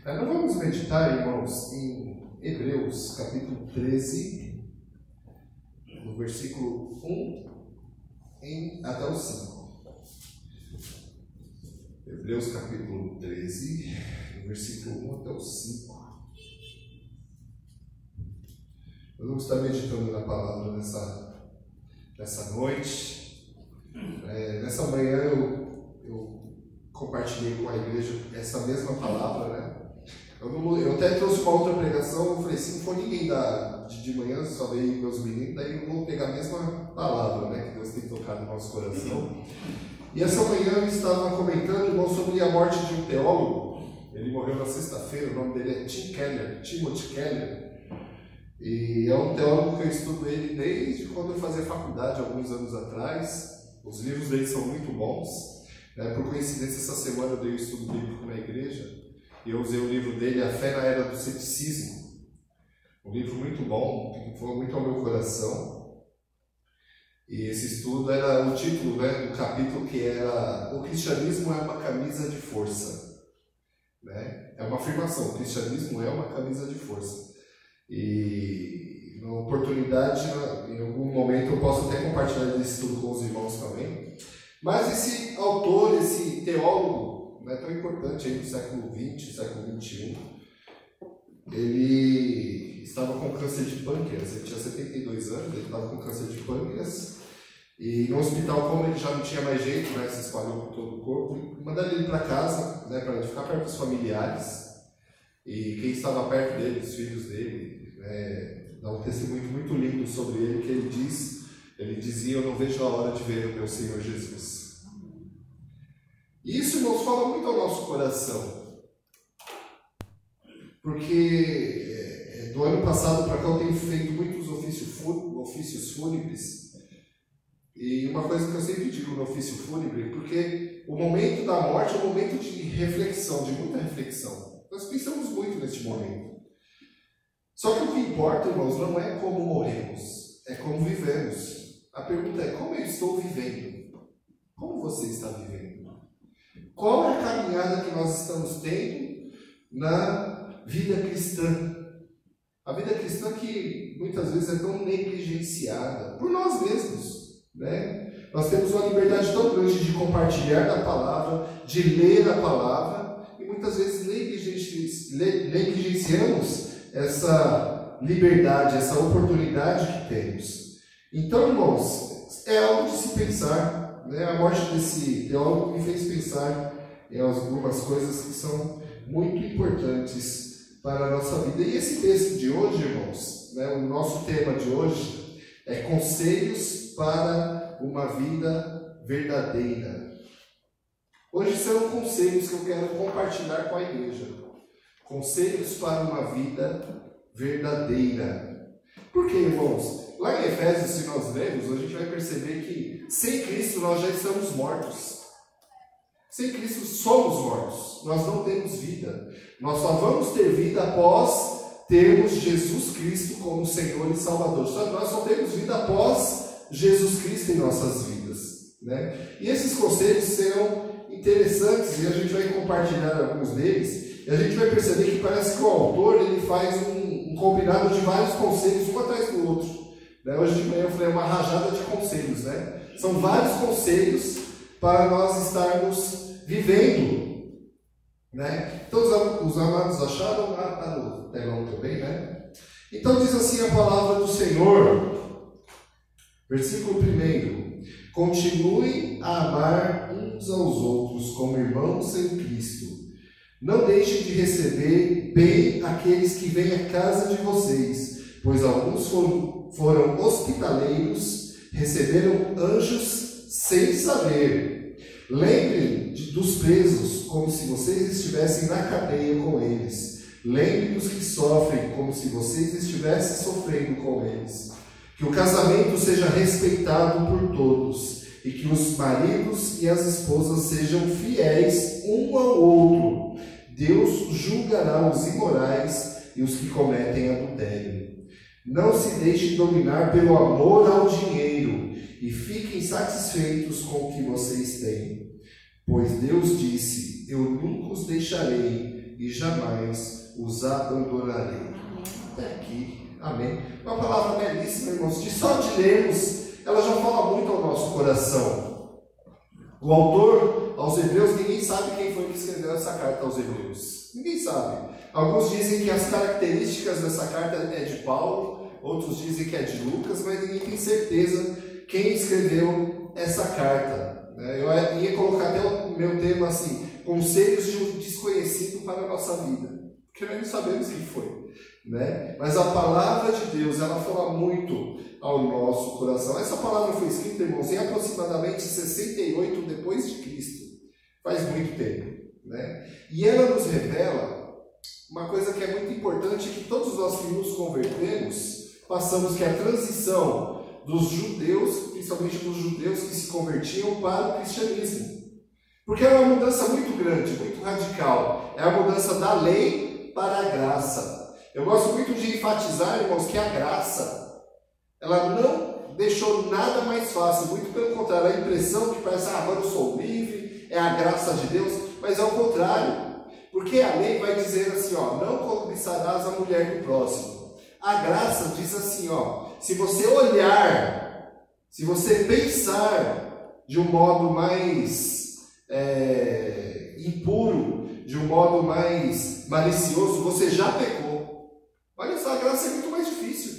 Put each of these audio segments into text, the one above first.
Nós vamos meditar, irmãos, em Hebreus, capítulo 13, no versículo 1 até o 5. Hebreus, capítulo 13, no versículo 1 até o 5. Nós vamos estar meditando na palavra nessa noite. Nessa manhã eu compartilhei com a igreja essa mesma palavra, né? Eu até trouxe uma outra pregação, eu falei, se não for ninguém de manhã, só veio meus meninos, daí eu vou pegar a mesma palavra, né, que Deus tem tocado no nosso coração. E essa manhã eu estava comentando, irmão, sobre a morte de um teólogo. Ele morreu na sexta-feira, o nome dele é Timothy Keller. E é um teólogo que eu estudo ele desde quando eu fazia faculdade, alguns anos atrás. Os livros dele são muito bons. Por coincidência, essa semana eu dei um estudo bíblico na igreja. E eu usei o livro dele, A Fé na Era do Ceticismo. Um livro muito bom, que foi muito ao meu coração. E esse estudo era o título, né, do capítulo, que era O Cristianismo é uma camisa de força. É uma afirmação, o cristianismo é uma camisa de força. E na oportunidade, em algum momento, eu posso até compartilhar esse estudo com os irmãos também. Mas esse autor, esse teólogo, não é tão importante aí no século XX, século XXI. Ele estava com câncer de pâncreas, ele tinha 72 anos, ele estava com câncer de pâncreas, e no hospital, como ele já não tinha mais jeito, né, se espalhou por todo o corpo, mandaram ele para casa, né, para ele ficar perto dos familiares, e quem estava perto dele, os filhos dele, dá um testemunho muito lindo sobre ele, que ele dizia, eu não vejo a hora de ver o meu Senhor Jesus. E isso, irmãos, fala muito ao nosso coração. Porque do ano passado para cá eu tenho feito muitos ofícios fúnebres. E uma coisa que eu sempre digo no ofício fúnebre, porque o momento da morte é um momento de reflexão, de muita reflexão. Nós pensamos muito neste momento. Só que o que importa, irmãos, não é como morremos, é como vivemos. A pergunta é, como eu estou vivendo? Como você está vivendo? Qual é a caminhada que nós estamos tendo na vida cristã? A vida cristã que muitas vezes é tão negligenciada por nós mesmos, né? Nós temos uma liberdade tão grande de compartilhar da palavra, de ler a palavra, e muitas vezes negligenciamos essa liberdade, essa oportunidade que temos. Então, irmãos, é algo de se pensar. A morte desse teólogo me fez pensar em algumas coisas que são muito importantes para a nossa vida. E esse texto de hoje, irmãos, o nosso tema de hoje é Conselhos para uma Vida Verdadeira. Hoje serão conselhos que eu quero compartilhar com a igreja. Conselhos para uma vida verdadeira. Por quê, irmãos? Lá em Efésios, se nós lermos, a gente vai perceber que sem Cristo nós já estamos mortos. Sem Cristo somos mortos. Nós não temos vida. Nós só vamos ter vida após termos Jesus Cristo como Senhor e Salvador. Nós só temos vida após Jesus Cristo em nossas vidas. E esses conselhos serão interessantes e a gente vai compartilhar alguns deles. E a gente vai perceber que parece que o autor ele faz um combinado de vários conselhos, um atrás do outro. Hoje de manhã eu falei uma rajada de conselhos, São vários conselhos para nós estarmos vivendo, Então os amados acharam, está no telão também, Então diz assim a palavra do Senhor, versículo 1: Continuem a amar uns aos outros como irmãos em Cristo. Não deixem de receber bem aqueles que vêm à casa de vocês, pois alguns foram hospitaleiros, receberam anjos sem saber. Lembrem dos presos, como se vocês estivessem na cadeia com eles. Lembrem dos que sofrem, como se vocês estivessem sofrendo com eles. Que o casamento seja respeitado por todos, e que os maridos e as esposas sejam fiéis um ao outro. Deus julgará os imorais e os que cometem adultério. Não se deixem dominar pelo amor ao dinheiro e fiquem satisfeitos com o que vocês têm. Pois Deus disse, eu nunca os deixarei e jamais os abandonarei. Até aqui, amém. Uma palavra belíssima, irmãos, que só de lermos, ela já fala muito ao nosso coração. O autor aos Hebreus, ninguém sabe quem foi que escreveu essa carta aos Hebreus. Ninguém sabe. Alguns dizem que as características dessa carta é de Paulo, outros dizem que é de Lucas, mas ninguém tem certeza quem escreveu essa carta. Eu ia colocar até o meu tema assim, conselhos de um desconhecido para a nossa vida, porque nós não sabemos quem foi. Mas a palavra de Deus, ela fala muito ao nosso coração. Essa palavra foi escrita, irmãos, em aproximadamente 68 depois de Cristo. Faz muito tempo. E ela nos revela uma coisa que é muito importante, que todos nós que nos convertemos passamos, que é a transição dos judeus, principalmente dos judeus que se convertiam para o cristianismo. Porque é uma mudança muito grande, muito radical. É a mudança da lei para a graça. Eu gosto muito de enfatizar, irmãos, que a graça, ela não deixou nada mais fácil. Muito pelo contrário, a impressão que parece, agora eu sou livre, é a graça de Deus, mas é o contrário. Porque a lei vai dizer assim, não cobiçarás a mulher do próximo. A graça diz assim, se você olhar, se você pensar de um modo mais impuro, de um modo mais malicioso, você já pecou. Olha só, a graça é muito mais difícil.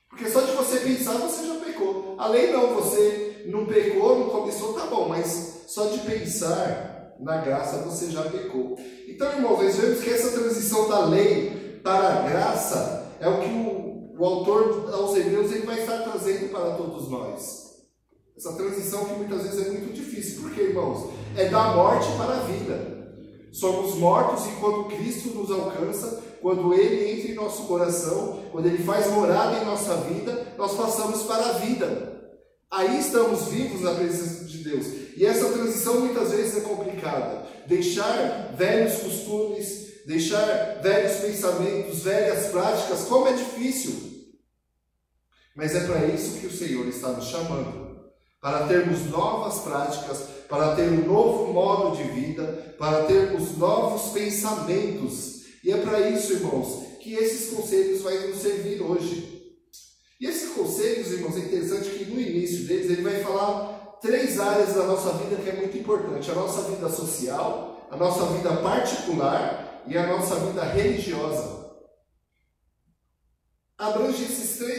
Porque só de você pensar, você já pecou. A lei não, você não pecou, não cobiçou, tá bom, mas só de pensar na graça você já pecou. Então, irmãos, nós vemos que essa transição da lei para a graça é o que o autor aos Hebreus ele vai estar trazendo para todos nós. Essa transição que muitas vezes é muito difícil. Porque, irmãos, é da morte para a vida. Somos mortos e quando Cristo nos alcança, quando Ele entra em nosso coração, quando Ele faz morada em nossa vida, nós passamos para a vida. Aí estamos vivos na presença de Deus. E essa transição muitas vezes é complicada. Deixar velhos costumes, deixar velhos pensamentos, velhas práticas, como é difícil. Mas é para isso que o Senhor está nos chamando. Para termos novas práticas, para ter um novo modo de vida, para termos novos pensamentos. E é para isso, irmãos, que esses conselhos vão nos servir hoje. E esses conselhos, irmãos, é interessante que no início deles ele vai falar 3 áreas da nossa vida que é muito importante. A nossa vida social, a nossa vida particular e a nossa vida religiosa. Abrange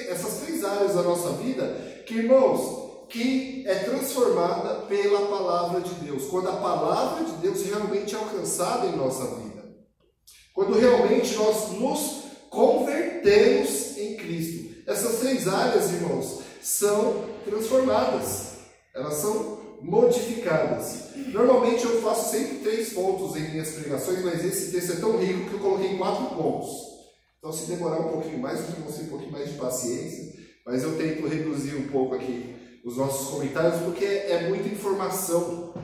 essas 3 áreas da nossa vida que, irmãos, que é transformada pela palavra de Deus. Quando a palavra de Deus realmente é alcançada em nossa vida. Quando realmente nós nos convertemos em Cristo. Essas 3 áreas, irmãos, são transformadas. Elas são modificadas. Normalmente eu faço sempre 3 pontos em minhas pregações, mas esse texto é tão rico que eu coloquei 4 pontos. Então, se demorar um pouquinho mais, vocês vão ter um pouquinho mais de paciência. Mas eu tento reduzir um pouco aqui os nossos comentários, porque é muita informação.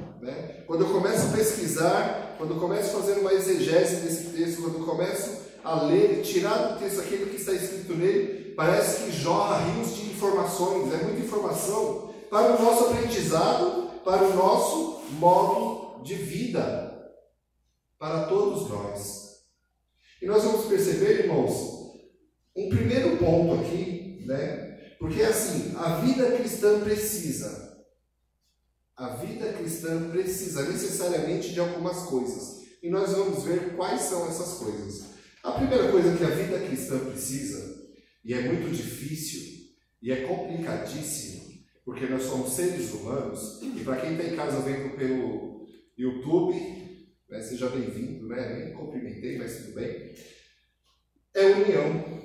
Quando eu começo a pesquisar, quando eu começo a fazer uma exegese desse texto, quando eu começo a ler, tirar do texto aquilo que está escrito nele, parece que jorra rios de informações, é muita informação para o nosso aprendizado, para o nosso modo de vida, para todos nós. E nós vamos perceber, irmãos, um primeiro ponto aqui, porque assim, a vida cristã precisa necessariamente de algumas coisas. E nós vamos ver quais são essas coisas. A primeira coisa que a vida cristã precisa, e é muito difícil, e é complicadíssimo, porque nós somos seres humanos, e para quem está em casa vendo pelo YouTube, seja bem-vindo, nem cumprimentei, mas tudo bem, é união.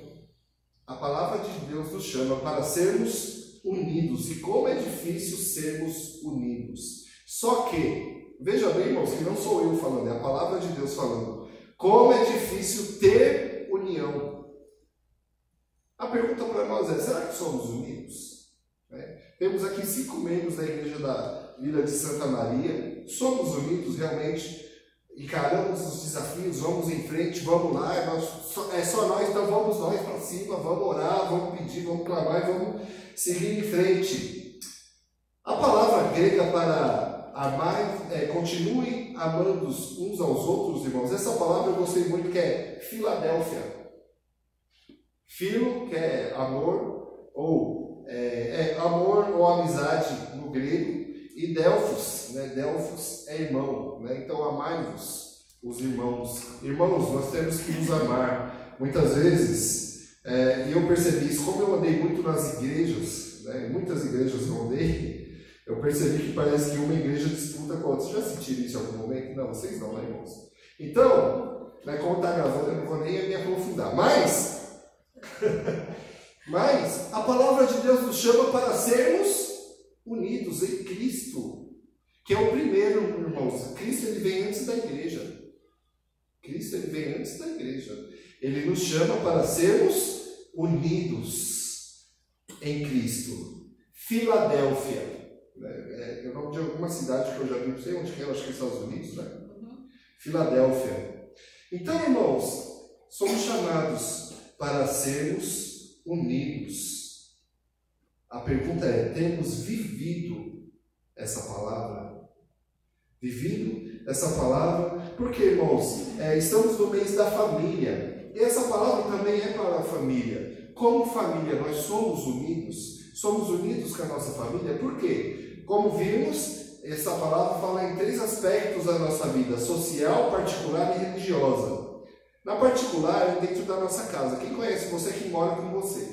A palavra de Deus nos chama para sermos unidos. E como é difícil sermos unidos. Só que, veja bem, irmãos, que não sou eu falando, é a palavra de Deus falando. Como é difícil ter união. A pergunta para nós é, será que somos unidos? Temos aqui 5 membros da igreja da Vila de Santa Maria. Somos unidos realmente? Encaramos os desafios, vamos em frente, vamos lá, é só nós, então vamos nós para cima, vamos orar, vamos pedir, vamos clamar e vamos seguir em frente. A palavra grega para amar é continue continuem amando uns aos outros, irmãos. Essa palavra eu gostei muito, que é Filadélfia. Filo, que é amor, ou amor ou amizade no grego, e Delfos, né? Delfos é irmão, né? Então amai-vos, os irmãos. Irmãos, nós temos que nos amar. Muitas vezes, e eu percebi isso, como eu andei muito nas igrejas, né? Muitas igrejas eu andei, eu percebi que parece que uma igreja disputa com a outra. Vocês já sentiram isso em algum momento? Não, vocês não, né, irmãos? Então, né, como está gravando, eu não vou nem me aprofundar. Mas a palavra de Deus nos chama para sermos unidos em Cristo, que é o primeiro, irmãos. Cristo, ele vem antes da igreja. Cristo, ele vem antes da igreja. Ele nos chama para sermos unidos em Cristo. Filadélfia, né? É o nome de alguma cidade que eu já vi, não sei onde que é, acho que é Estados Unidos, né? Filadélfia. Então, irmãos, somos chamados para sermos unidos. A pergunta é, temos vivido essa palavra? Vivido essa palavra? Porque, irmãos, estamos no mês da família. E essa palavra também é para a família. Como família, nós somos unidos. Somos unidos com a nossa família. Por quê? Como vimos, essa palavra fala em 3 aspectos da nossa vida: social, particular e religiosa. Na particular, é dentro da nossa casa. Quem conhece você é quem mora com você.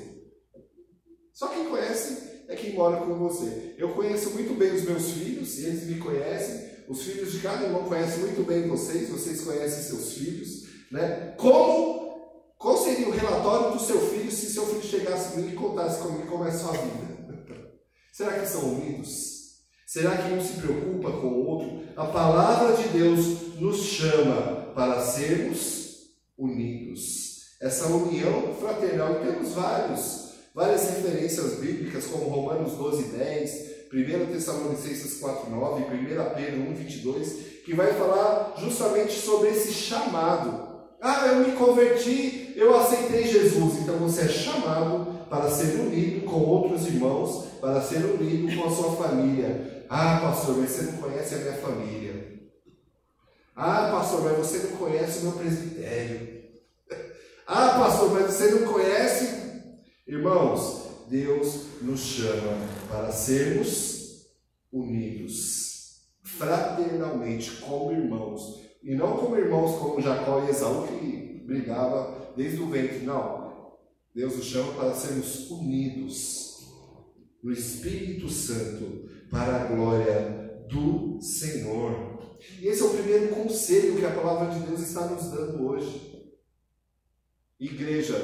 Só quem conhece é quem mora com você. Eu conheço muito bem os meus filhos, e eles me conhecem. Os filhos de cada irmão conhecem muito bem vocês conhecem seus filhos, né? Qual seria o relatório do seu filho se seu filho chegasse comigo e contasse comigo como é a sua vida? Será que são unidos? Será que um se preocupa com o outro? A palavra de Deus nos chama para sermos unidos. Essa união fraternal, e temos várias referências bíblicas, como Romanos 12:10, 1 Tessalonicenses 4:9, 1 Pedro 1:22, que vai falar justamente sobre esse chamado. Eu me converti, eu aceitei Jesus. Então você é chamado para ser unido com outros irmãos, para ser unido com a sua família. Pastor, mas você não conhece a minha família. Pastor, mas você não conhece o meu presbitério. Pastor, mas você não conhece... Irmãos, Deus nos chama para sermos unidos, fraternalmente, como irmãos. E não como irmãos como Jacó e Esaú, que brigava desde o ventre. Não. Deus nos chama para sermos unidos no Espírito Santo, para a glória do Senhor. E esse é o primeiro conselho que a palavra de Deus está nos dando hoje. Igreja,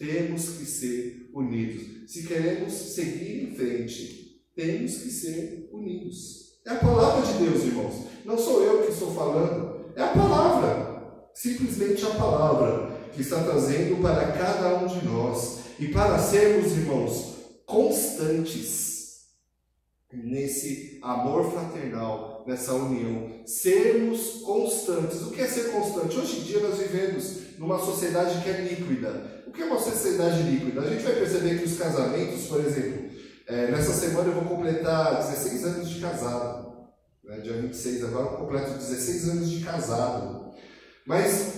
temos que ser unidos. Se queremos seguir em frente, temos que ser unidos. É a palavra de Deus, irmãos. Não sou eu que estou falando. É a palavra. Simplesmente a palavra que está trazendo para cada um de nós. E para sermos, irmãos, constantes nesse amor fraternal, nessa união. Sermos constantes. O que é ser constante? Hoje em dia nós vivemos numa sociedade que é líquida. O que é uma sociedade líquida? A gente vai perceber que os casamentos, por exemplo, nessa semana eu vou completar 16 anos de casado. Dia 26, agora eu completo 16 anos de casado. Mas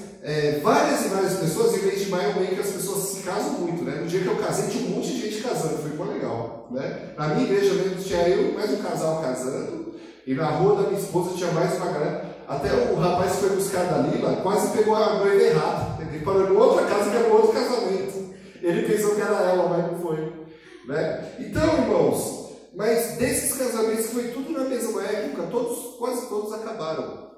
várias e várias pessoas, em mês de maio, meio que as pessoas se casam muito, né? No dia que eu casei, tinha um monte de gente casando, foi bom legal, né? Na minha igreja mesmo tinha eu e mais um casal casando, e na rua da minha esposa tinha mais uma galera. Até o rapaz que foi buscar da Lila quase pegou a noiva errada. Ele parou em outra casa que era outro casamento. Ele pensou que era ela, mas não foi, né? Então, irmãos, mas desses casamentos que foi tudo na mesma época, quase todos acabaram.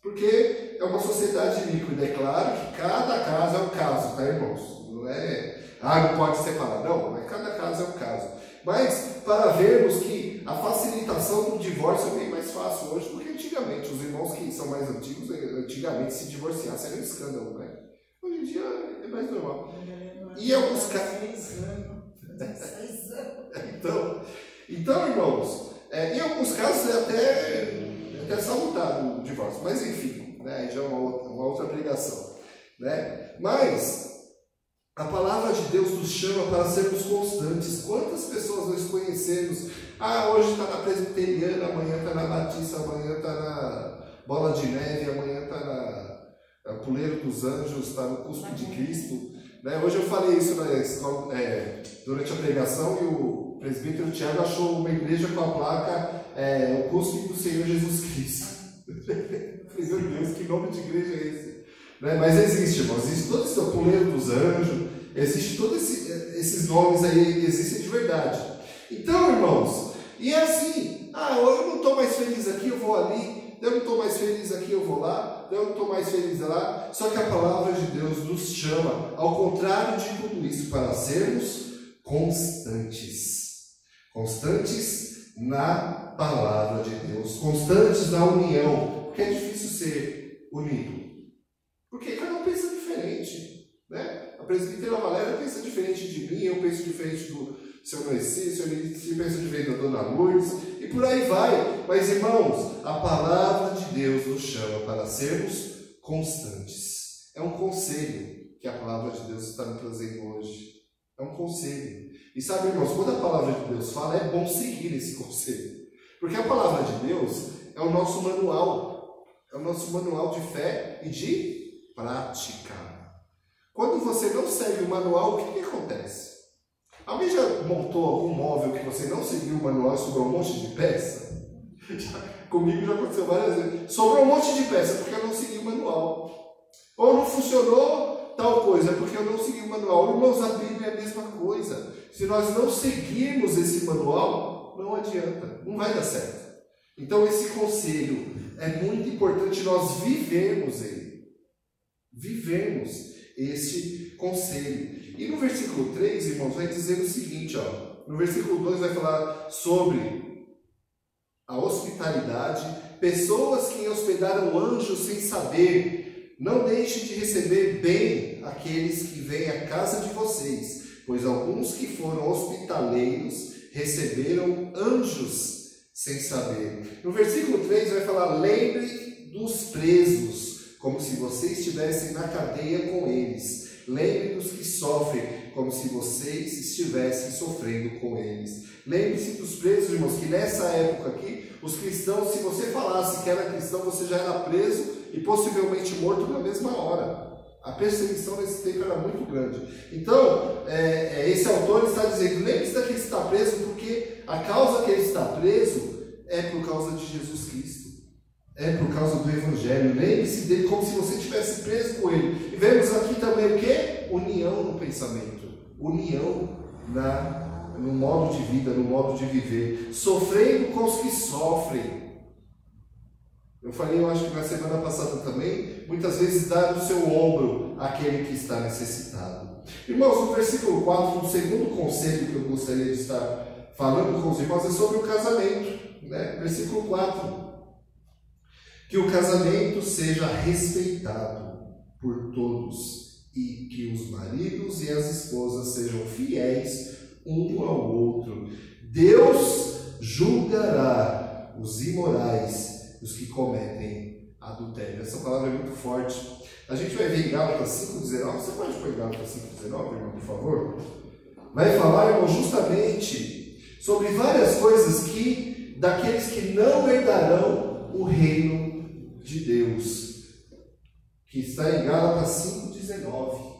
Porque é uma sociedade líquida. É claro que cada caso é um caso, tá, irmãos? Não é, não pode separar. Não, mas cada caso é um caso. Mas para vermos que a facilitação do divórcio é bem mais fácil hoje do que antigamente. Os irmãos que são mais antigos, antigamente se divorciassem era um escândalo, né? Hoje em dia é mais normal. E alguns casos... Então, irmãos, em alguns casos é até salutar o divórcio, mas enfim, né, já é uma outra pregação, né? Mas a palavra de Deus nos chama para sermos constantes. Quantas pessoas nós conhecemos? Hoje está na presbiteriana, amanhã está na batista, amanhã está na Bola de Neve, amanhã está na Puleiro dos Anjos, está no Cuspe de Cristo. Né? Hoje eu falei isso na escola, durante a pregação, e o presbítero Tiago achou uma igreja com a placa o Cuspe do Senhor Jesus Cristo. Eu falei, meu Deus, que nome de igreja é esse? Né? Mas existe, irmãos, existe todo esse Puleiro dos Anjos, existe todos esses nomes aí, existem de verdade. Então, irmãos, e é assim, eu não estou mais feliz aqui, eu vou ali, eu não estou mais feliz aqui, eu vou lá, eu não estou mais feliz lá. Só que a palavra de Deus nos chama, ao contrário de tudo isso, para sermos constantes. Constantes na palavra de Deus, constantes na união, porque é difícil ser unido, porque cada um pensa diferente, né? A presbítera Valéria pensa diferente de mim, eu penso diferente do seu Noeci, o seu Noeci pensa diferente da Dona Lourdes, e por aí vai. Mas, irmãos, a palavra de Deus nos chama para sermos constantes. É um conselho que a palavra de Deus está nos trazendo hoje. É um conselho. E sabe, irmãos, quando a palavra de Deus fala, é bom seguir esse conselho. Porque a palavra de Deus é o nosso manual. É o nosso manual de fé e de prática. Quando você não segue o manual, o que acontece? Alguém já montou algum móvel que você não seguiu o manual e sobrou um monte de peça? Comigo já aconteceu várias vezes. Sobrou um monte de peça porque eu não segui o manual. Ou não funcionou tal coisa porque eu não segui o manual. Irmãos, a Bíblia é a mesma coisa. Se nós não seguirmos esse manual, não adianta, não vai dar certo. Então esse conselho é muito importante nós vivermos ele. Vivemos este conselho. E no versículo 3, irmãos, vai dizer o seguinte, no versículo 2 vai falar sobre a hospitalidade, pessoas que hospedaram anjos sem saber, não deixem de receber bem aqueles que vêm à casa de vocês, pois alguns que foram hospitaleiros receberam anjos sem saber. No versículo 3 vai falar, lembre dos presos, como se vocês estivessem na cadeia com eles. Lembre dos que sofrem, como se vocês estivessem sofrendo com eles. Lembre-se dos presos, irmãos, que nessa época aqui, os cristãos, se você falasse que era cristão, você já era preso e possivelmente morto na mesma hora. A perseguição nesse tempo era muito grande. Então, esse autor está dizendo, lembre-se daquele que está preso, porque a causa que ele está preso é por causa de Jesus Cristo. É por causa do Evangelho. Lembre-se dele como se você estivesse preso com ele. E vemos aqui também o quê? União no pensamento. União no modo de vida, no modo de viver. Sofrendo com os que sofrem. Eu falei, eu acho que na semana passada também, muitas vezes dar o seu ombro àquele que está necessitado. Irmãos, no versículo 4, o segundo conselho que eu gostaria de estar falando com os irmãos é sobre o casamento. Né? Versículo 4. Que o casamento seja respeitado por todos e que os maridos e as esposas sejam fiéis um ao outro. Deus julgará os imorais, os que cometem adultério. Essa palavra é muito forte. A gente vai ver em Gálatas 5,19. Você pode pôr Gálatas 5,19, irmão, por favor? Vai falar, irmão, justamente sobre várias coisas daqueles que não herdarão o reino de Deus, que está em Gálatas 5,19.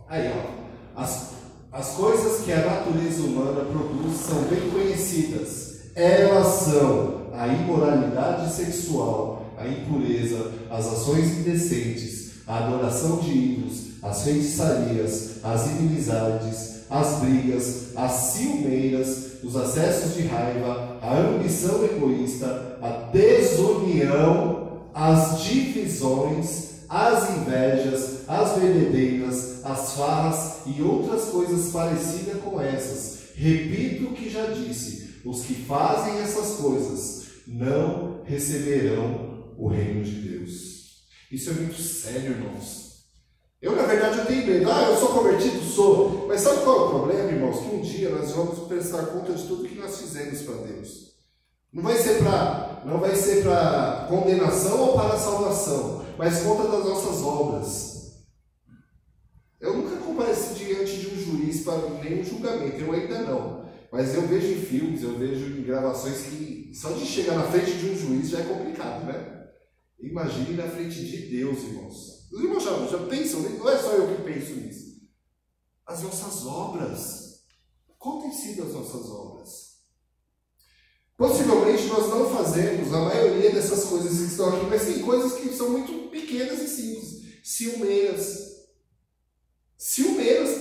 Aí, as coisas que a natureza humana produz são bem conhecidas. Elas são a imoralidade sexual, a impureza, as ações indecentes, a adoração de ídolos, as feitiçarias, as inimizades, as brigas, as ciumeiras, os acessos de raiva, a ambição egoísta, a desunião, as divisões, as invejas, as bebedeiras, as farras e outras coisas parecidas com essas. Repito o que já disse, os que fazem essas coisas não receberão o reino de Deus. Isso é muito sério, irmãos. Eu, na verdade, eu tenho medo. Eu sou convertido? Sou. Mas sabe qual é o problema, irmãos? Que um dia nós vamos prestar conta de tudo que nós fizemos para Deus. Não vai ser para condenação ou para salvação, mas conta das nossas obras. Eu nunca compareci diante de um juiz para nenhum julgamento. Eu ainda não. Mas eu vejo em filmes, eu vejo em gravações que só de chegar na frente de um juiz já é complicado, né? Imagine na frente de Deus, irmãos. Os irmãos já pensam, não é só eu que penso nisso. As nossas obras. Qual tem sido as nossas obras? Possivelmente nós não fazemos a maioria dessas coisas que estão aqui, mas tem coisas que são muito pequenas e simples. Ciumeiras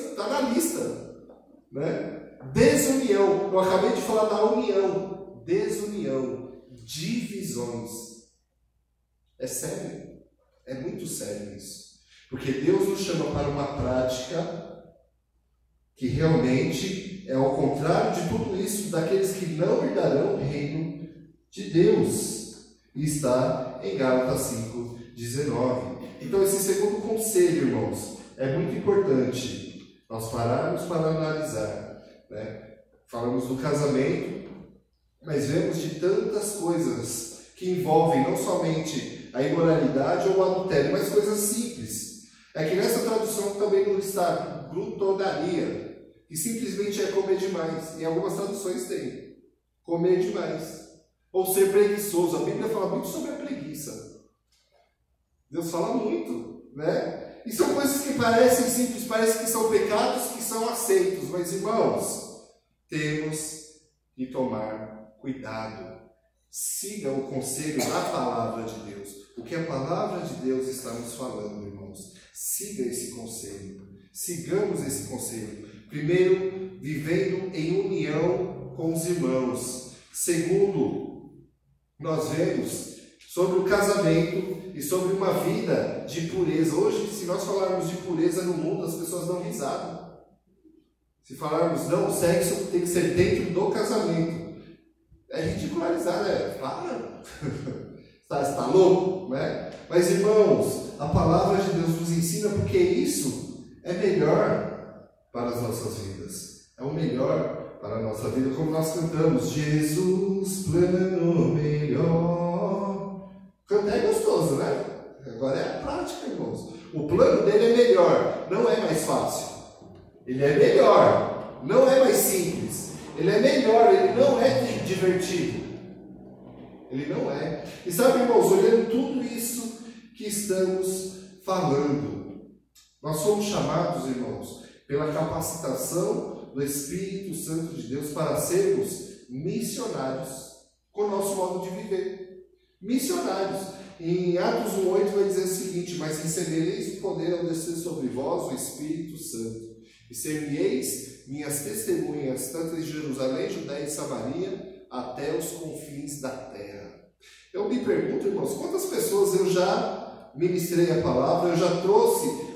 está na lista, né? Desunião. Eu acabei de falar da união. Desunião. Divisões. É sério. É muito sério isso. Porque Deus nos chama para uma prática que realmente é ao contrário de tudo isso, daqueles que não herdarão o reino de Deus. E está em Gálatas 5:19. Então esse segundo conselho, irmãos, é muito importante nós pararmos para analisar, né? Falamos do casamento, mas vemos de tantas coisas que envolvem não somente a imoralidade ou o adultério, mas coisas simples. É que nessa tradução também não está glutonaria, que simplesmente é comer demais. Em algumas traduções tem comer demais. Ou ser preguiçoso. A Bíblia fala muito sobre a preguiça. Deus fala muito, né? E são coisas que parecem simples, parecem que são pecados que são aceitos. Mas, irmãos, temos que tomar cuidado. Siga o conselho da palavra de Deus. O que a palavra de Deus está nos falando, irmãos. Siga esse conselho. Sigamos esse conselho. Primeiro, vivendo em união com os irmãos. Segundo, nós vemos sobre o casamento e sobre uma vida de pureza. Hoje, se nós falarmos de pureza no mundo, as pessoas dão risada. Se falarmos, não, o sexo tem que ser dentro do casamento. É ridicularizar, né? Para! Está louco, né? Mas, irmãos, a palavra de Deus nos ensina porque isso é melhor para as nossas vidas. É o melhor para a nossa vida, como nós cantamos. Jesus, plano melhor. Cantar é gostoso, né? Agora é a prática, irmãos. O plano dele é melhor, não é mais fácil. Ele é melhor, não é mais simples. Ele é melhor, ele não é divertido. Ele não é. E sabe, irmãos, olhando tudo isso que estamos falando, nós somos chamados, irmãos, pela capacitação do Espírito Santo de Deus para sermos missionários com o nosso modo de viver. Missionários. Em Atos 1:8 vai dizer o seguinte: mas recebereis o poder ao descer sobre vós o Espírito Santo, e ser-me-eis minhas testemunhas, tanto em Jerusalém, Judéia e Samaria, até os confins da terra. Eu me pergunto, irmãos, quantas pessoas eu já ministrei a palavra,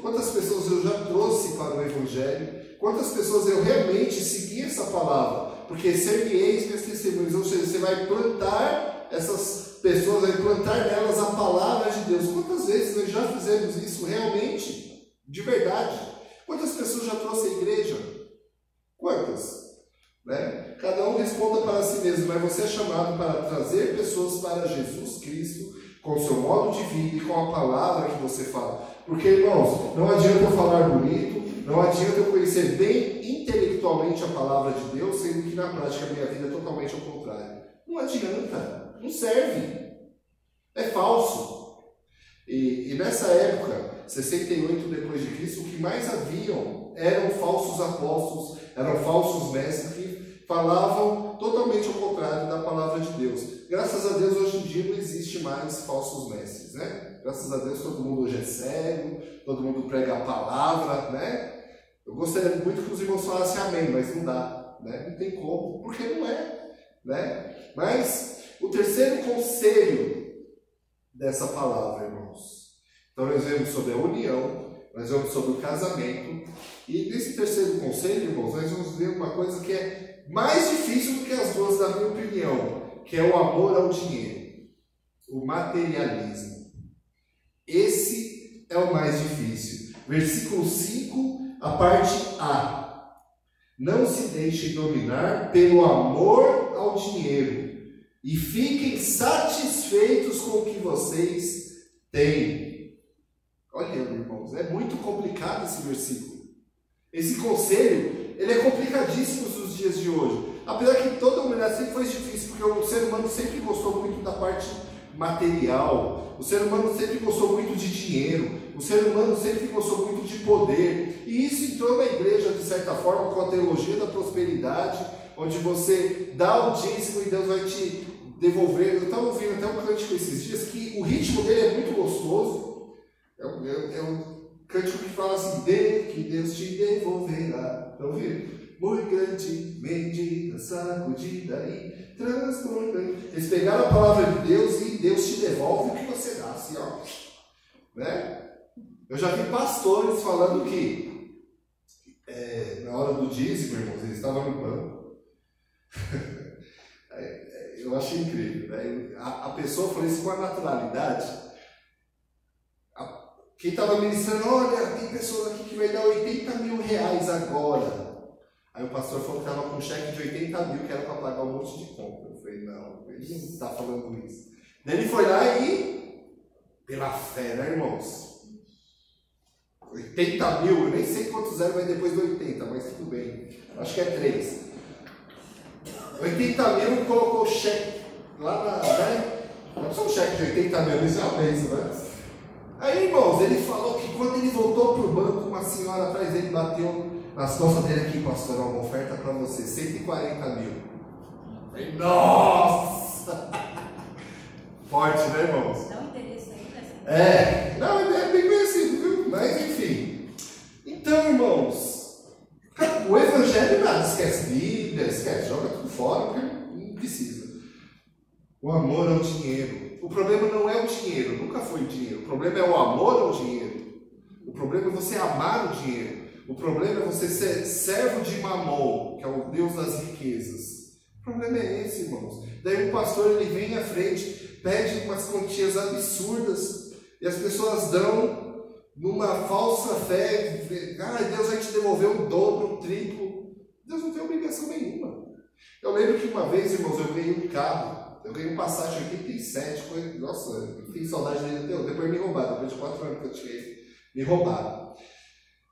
quantas pessoas eu já trouxe para o Evangelho, quantas pessoas eu realmente segui essa palavra, porque ser-me-eis minhas testemunhas, ou seja, você vai plantar essas pessoas, vai plantar nelas a palavra de Deus. Quantas vezes nós já fizemos isso realmente, de verdade? Quantas pessoas já trouxe à igreja? Quantas? Né? Cada um responda para si mesmo, mas você é chamado para trazer pessoas para Jesus Cristo, com o seu modo de vida e com a palavra que você fala. Porque, irmãos, não adianta eu falar bonito, não adianta eu conhecer bem intelectualmente a palavra de Deus, sendo que na prática a minha vida é totalmente ao contrário. Não adianta, não serve, é falso. E nessa época, 68 depois de Cristo, o que mais haviam eram falsos apóstolos, eram falsos mestres que falavam totalmente ao contrário da palavra de Deus. Graças a Deus, hoje em dia não existe mais falsos mestres, né? Graças a Deus, todo mundo hoje é sério, todo mundo prega a palavra, né? Eu gostaria muito que os irmãos falassem amém, mas não dá, né? Não tem como, porque não é, né? Mas o terceiro conselho dessa palavra, irmãos. Então nós vemos sobre a união, nós vemos sobre o casamento, e nesse terceiro conselho, irmãos, nós vamos ver uma coisa que é mais difícil do que as duas, na minha opinião, que é o amor ao dinheiro, o materialismo. Esse é o mais difícil. Versículo 5, a parte A. Não se deixem dominar pelo amor ao dinheiro e fiquem satisfeitos com o que vocês têm. Olha, irmãos, é muito complicado esse versículo. Esse conselho, ele é complicadíssimo nos dias de hoje. Apesar que toda a humanidade sempre foi difícil, porque o ser humano sempre gostou muito da parte material, o ser humano sempre gostou muito de dinheiro, o ser humano sempre gostou muito de poder, e isso entrou na igreja de certa forma com a teologia da prosperidade, onde você dá o dízimo e Deus vai te devolver. Eu estava ouvindo até um cântico esses dias que o ritmo dele é muito gostoso, é um cântico que fala assim: de que Deus te devolverá. Estão ouvindo? Muito grandemente sacudida e transbordante. Eles pegaram a palavra de Deus e Deus te devolve o que você dá, assim, ó. Né? Eu já vi pastores falando que na hora do dízimo, irmãos, eles estavam no banco. Eu achei incrível, né? A pessoa falou isso com a naturalidade. Quem estava ministrando: olha, tem pessoas aqui que vai dar 80 mil reais agora. Aí o pastor falou que estava com um cheque de 80 mil que era para pagar um monte de compra. Eu falei: não, ele não está falando isso. Daí ele foi lá e, pela fé, né, irmãos? 80 mil, eu nem sei quanto zero vai depois do 80, mas tudo bem. Acho que é 3. 80 mil e colocou o cheque lá na. Né? Não precisa um cheque de 80 mil, isso é uma bênção, né? Aí, irmãos, ele falou que quando ele voltou para o banco, uma senhora atrás dele bateu nas costas dele: aqui, pastor, uma oferta para você, 140 mil. Aí, nossa! Forte, né, irmãos? Dá um interesse aí, né? Não, é bem conhecido, viu? Mas, enfim. Então, irmãos, o evangelho nada, esquece Bíblia, esquece, joga tudo fora, porque não precisa. O amor ao dinheiro. O problema não é o dinheiro, nunca foi o dinheiro. O problema é o amor ao dinheiro. O problema é você amar o dinheiro. O problema é você ser servo de Mamon, que é o Deus das riquezas. O problema é esse, irmãos. Daí o pastor ele vem à frente, pede umas quantias absurdas, e as pessoas dão numa falsa fé: Deus vai te devolver o dobro, o triplo. Deus não tem obrigação nenhuma. Eu lembro que uma vez, irmãos, eu ganhei um carro. Eu ganhei um Passat 87, nossa, eu tenho saudade dele até hoje. Depois me roubaram, depois de 4 anos que eu tirei, me roubaram.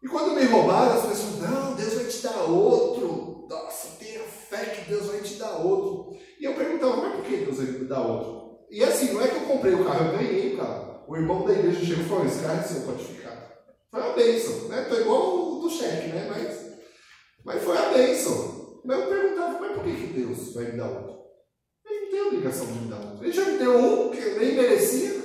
E quando me roubaram, as pessoas: não, Deus vai te dar outro. Nossa, tenha fé que Deus vai te dar outro. E eu perguntava: mas por que Deus vai me dar outro? E assim, não é que eu comprei o carro, eu ganhei o carro. O irmão da igreja chegou e falou: esse carro é seu, pode ficar. Foi uma bênção, né? Tô igual o do cheque, né? Mas foi a bênção. Mas eu perguntava: mas por que Deus vai me dar outro? Ele não tem obrigação de me dar outro. Ele já me deu um que eu nem merecia.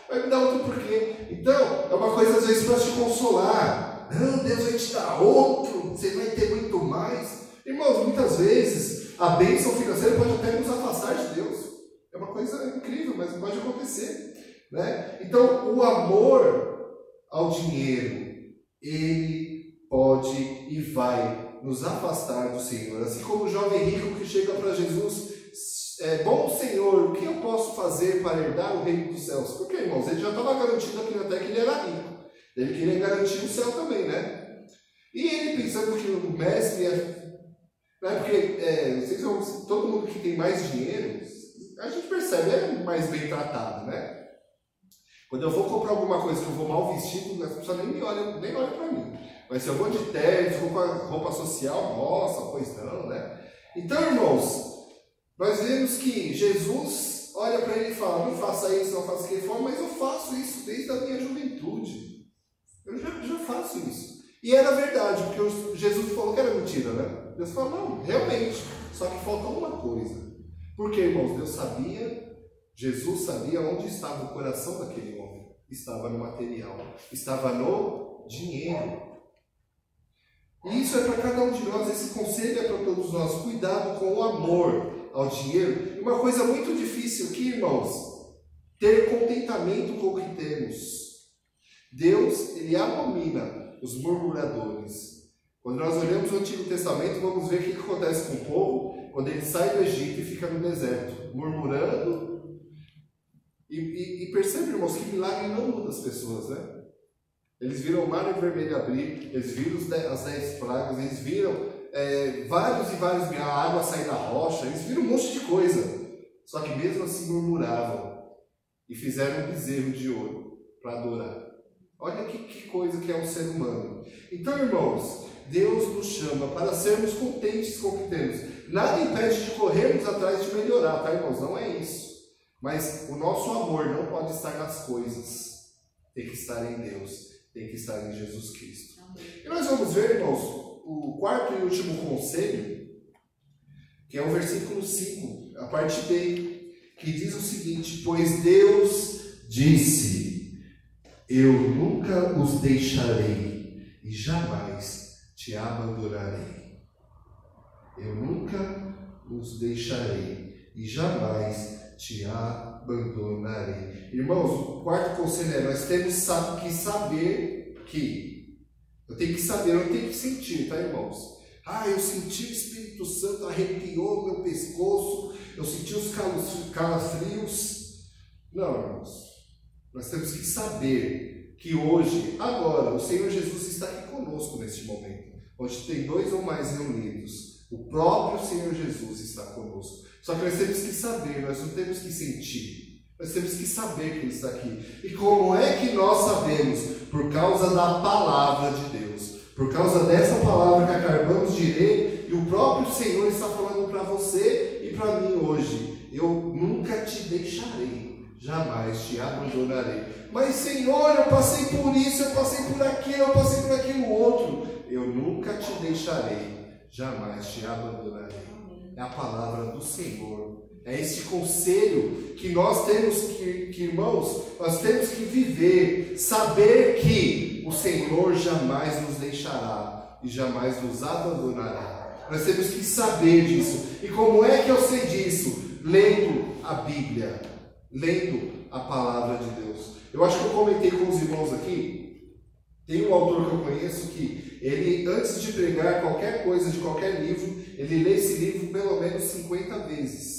Vai me dar outro por quê? Então, é uma coisa às vezes para te consolar. Não, Deus vai te dar outro, você vai ter muito mais. Irmãos, muitas vezes a bênção financeira pode até nos afastar de Deus. É uma coisa incrível, mas pode acontecer, né? Então, o amor ao dinheiro, ele pode e vai nos afastar do Senhor. Assim como o jovem rico que chega para Jesus: bom Senhor, o que eu posso fazer para herdar o reino dos céus? Porque, irmãos, ele já estava garantido aqui na terra que ele era rico. Ele queria garantir o céu também, né? E ele pensando que o mestre né? Porque, não sei se todo mundo que tem mais dinheiro, a gente percebe, é mais bem tratado, né? Quando eu vou comprar alguma coisa que eu vou mal vestido, as pessoas nem olham para mim. Mas se eu vou de terno, se eu vou com a roupa social, nossa, pois não, né? Então, irmãos, nós vemos que Jesus olha para ele e fala: não faça isso, não faça aquilo. Ele fala: mas eu faço isso desde a minha juventude. Eu já faço isso. E era verdade, porque Jesus falou que era mentira, né? Deus falou: não, realmente. Só que falta uma coisa. Porque, irmãos, Deus sabia, Jesus sabia onde estava o coração daquele homem. Estava no material, estava no dinheiro. E isso é para cada um de nós, esse conselho é para todos nós. Cuidado com o amor ao dinheiro. E uma coisa muito difícil aqui, irmãos: ter contentamento com o que temos. Deus, ele abomina os murmuradores. Quando nós olhamos o Antigo Testamento, vamos ver o que acontece com o povo quando ele sai do Egito e fica no deserto, murmurando. E percebe, irmãos, que milagre não muda as pessoas, né? Eles viram o mar vermelho abrir, eles viram as 10 pragas, eles viram vários e vários milagres, a água sair da rocha, eles viram um monte de coisa. Só que mesmo assim murmuravam e fizeram um bezerro de ouro para adorar. Olha que coisa que é um ser humano. Então, irmãos, Deus nos chama para sermos contentes com o que temos. Nada impede de corrermos atrás de melhorar, tá, irmãos? Não é isso. Mas o nosso amor não pode estar nas coisas. Tem que estar em Deus. Tem que estar em Jesus Cristo. E nós vamos ver, irmãos, o quarto e último conselho, que é o versículo 5, a parte B, que diz o seguinte: pois Deus disse, eu nunca os deixarei e jamais te abandonarei. Eu nunca os deixarei e jamais te abandonarei. Irmãos, o quarto conselho é: nós temos que saber que. Eu tenho que saber, eu tenho que sentir, tá, irmãos? Ah, eu senti o Espírito Santo, arrepiou meu pescoço, eu senti os calafrios. Não, irmãos. Nós temos que saber que hoje, agora, o Senhor Jesus está aqui conosco neste momento. Onde tem 2 ou mais reunidos, o próprio Senhor Jesus está conosco. Só que nós temos que saber, nós não temos que sentir. Nós temos que saber que Ele está aqui. E como é que nós sabemos? Por causa da palavra de Deus. Por causa dessa palavra que acabamos de ler, e o próprio Senhor está falando para você e para mim hoje. Eu nunca te deixarei, jamais te abandonarei. Mas Senhor, eu passei por isso, eu passei por aquilo, eu passei por aquilo outro. Eu nunca te deixarei, jamais te abandonarei. É a palavra do Senhor. É esse conselho que nós temos que irmãos, nós temos que viver, saber que o Senhor jamais nos deixará e jamais nos abandonará. Nós temos que saber disso. E como é que eu sei disso? Lendo a Bíblia, lendo a palavra de Deus. Eu acho que eu comentei com os irmãos aqui, tem um autor que eu conheço que ele, antes de pregar qualquer coisa de qualquer livro, ele lê esse livro pelo menos 50 vezes.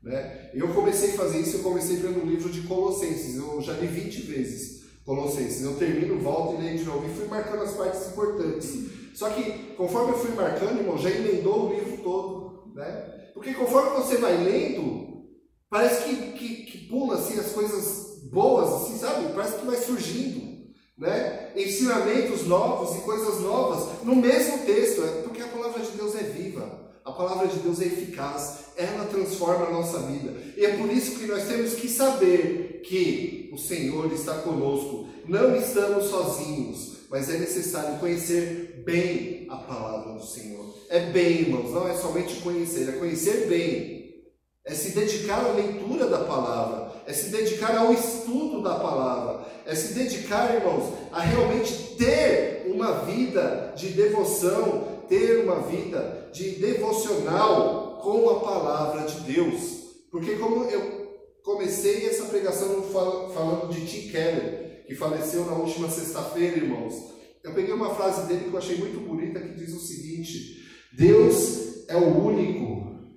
Né? Eu comecei a fazer isso, eu comecei pelo livro de Colossenses, eu já li 20 vezes Colossenses, eu termino, volto e leio de novo, e fui marcando as partes importantes. Só que, conforme eu fui marcando, irmão, já emendou o livro todo, né? Porque conforme você vai lendo, parece que pula assim, as coisas boas, assim, sabe? Parece que vai surgindo, né? Ensinamentos novos e coisas novas no mesmo texto, porque a palavra de Deus é viva. A palavra de Deus é eficaz, ela transforma a nossa vida. E é por isso que nós temos que saber que o Senhor está conosco. Não estamos sozinhos, mas é necessário conhecer bem a palavra do Senhor. É bem, irmãos, não é somente conhecer, é conhecer bem. É se dedicar à leitura da palavra, é se dedicar ao estudo da palavra, é se dedicar, irmãos, a realmente ter uma vida de devoção, ter uma vida de devocional com a palavra de Deus. Porque como eu comecei essa pregação falando de Tim Keller, que faleceu na última sexta-feira, irmãos, eu peguei uma frase dele que eu achei muito bonita, que diz o seguinte: Deus é o único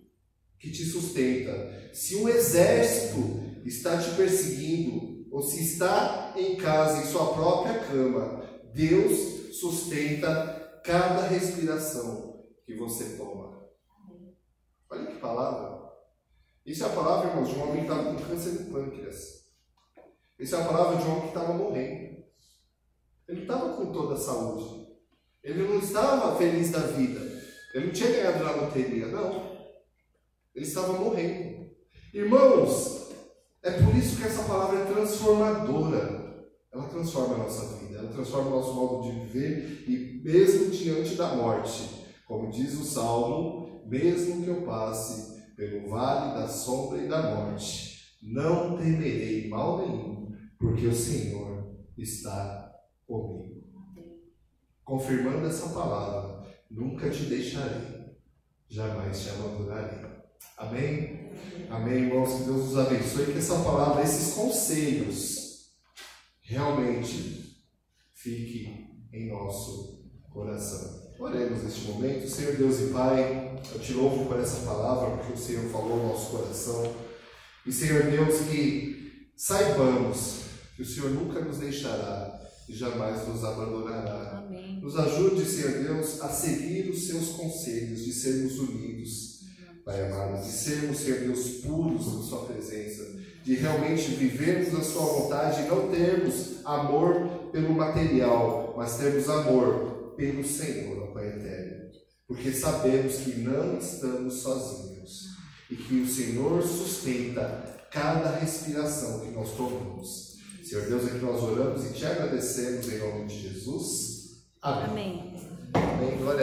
que te sustenta. Se um exército está te perseguindo, ou se está em casa, em sua própria cama, Deus sustenta cada respiração que você toma. Olha que palavra. Isso é a palavra, irmãos, de um homem que estava com câncer no pâncreas. Isso é a palavra de um homem que estava morrendo. Ele estava com toda a saúde. Ele não estava feliz da vida. Ele não tinha ganhado na loteria, não. Ele estava morrendo. Irmãos, é por isso que essa palavra é transformadora. Ela transforma a nossa vida, ela transforma o nosso modo de viver, e mesmo diante da morte, como diz o Salmo, mesmo que eu passe pelo vale da sombra e da morte, não temerei mal nenhum, porque o Senhor está comigo. Confirmando essa palavra, nunca te deixarei, jamais te abandonarei. Amém? Amém, irmãos, que Deus nos abençoe, que essa palavra, esses conselhos, realmente fique em nosso coração. Oremos neste momento. Senhor Deus e Pai, eu te louvo por essa palavra, porque o Senhor falou no nosso coração. E Senhor Deus, que saibamos que o Senhor nunca nos deixará e jamais nos abandonará. Amém. Nos ajude, Senhor Deus, a seguir os seus conselhos, de sermos unidos, Pai amado, de sermos, Senhor Deus, puros na sua presença, de realmente vivermos na sua vontade e não termos amor pelo material, mas termos amor pelo Senhor, ó Pai eterno. porque sabemos que não estamos sozinhos e que o Senhor sustenta cada respiração que nós tomamos. Senhor Deus, é que nós oramos e te agradecemos em nome de Jesus. Amém. Amém.